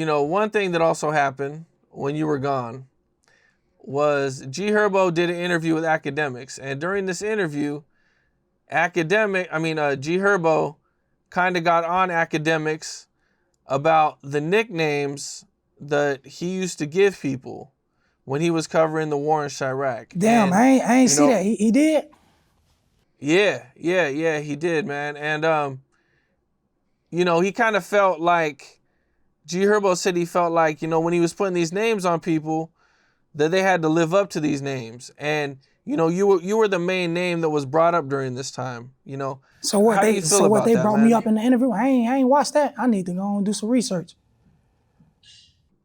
one thing that also happened when you were gone was G Herbo did an interview with Academics, and during this interview, G Herbo kind of got on Academics about the nicknames that he used to give people when he was covering the war in Chirac. Damn, and, I ain't see that. He did? Yeah, he did, man. And he kind of felt like G Herbo said he felt like, when he was putting these names on people, that they had to live up to these names. And you were the main name that was brought up during this time. So what? How do you feel about they that, brought man? me up in the interview. I ain't watched that. I need to go and do some research.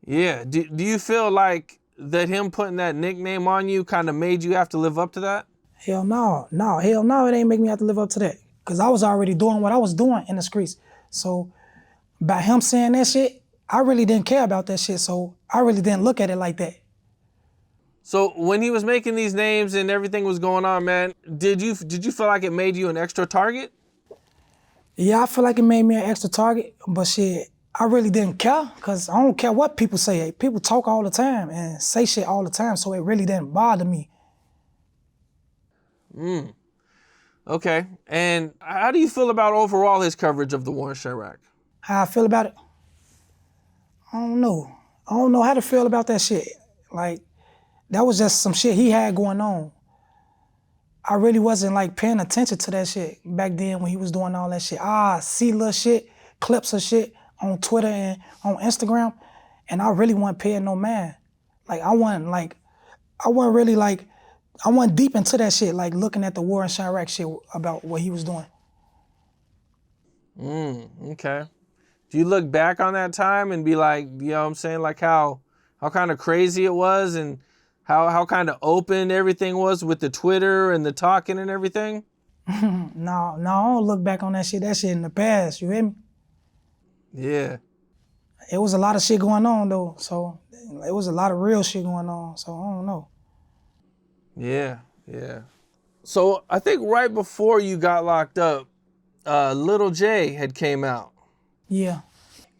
Yeah. Do you feel like that him putting that nickname on you kind of made you have to live up to that? Hell no. Hell no, it ain't make me have to live up to that. Cause I was already doing what I was doing in the streets. So by him saying that shit, I really didn't care about that shit. So I really didn't look at it like that. So when he was making these names and everything was going on, man, did you feel like it made you an extra target? Yeah, I feel like it made me an extra target, but shit, I really didn't care, because I don't care what people say. People talk all the time and say shit all the time, so it really didn't bother me. Okay. And how do you feel about overall his coverage of the war in Chirac? How I feel about it? I don't know. I don't know how to feel about that shit. Like, that was just some shit he had going on. I really wasn't like paying attention to that shit back then when he was doing all that shit. I see little shit, clips of shit on Twitter and on Instagram, and I really wasn't paying no man. Like I wasn't deep into that shit, like looking at the war in Chirac shit about what he was doing. Okay. Do you look back on that time and be like, what I'm saying, like how kind of crazy it was and how kind of open everything was with the Twitter and the talking and everything? No, I don't look back on that shit. That shit in the past, you hear me? Yeah. It was a lot of shit going on though, so it was a lot of real shit going on, so I don't know. Yeah. So I think right before you got locked up, Little J had came out. Yeah.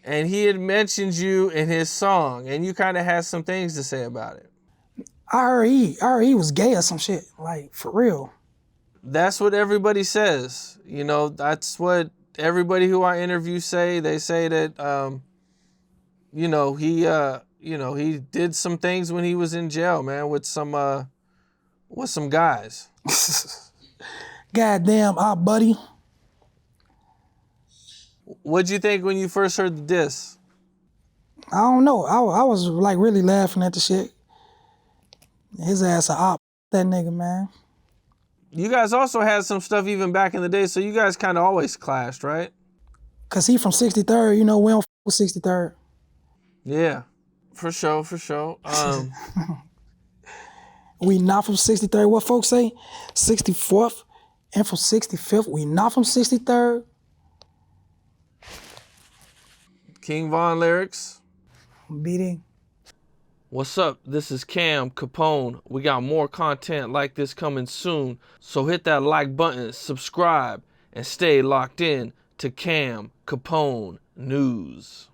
And he had mentioned you in his song, and you kind of had some things to say about it. I heard he was gay or some shit, like for real. That's what everybody says. That's what everybody who I interview say. They say that, he did some things when he was in jail, man, with some guys. Goddamn, buddy. What'd you think when you first heard the diss? I don't know. I was like really laughing at the shit. His ass a op, that nigga, man. You guys also had some stuff even back in the day, so you guys kind of always clashed, right? Cause he from 63rd, we don't f with 63rd. Yeah, for sure. We not from 63rd. What folks say? 64th and from 65th. We not from 63rd. King Von lyrics. Beating. What's up? This is Cam Capone. We got more content like this coming soon, so hit that like button, subscribe, and stay locked in to Cam Capone News.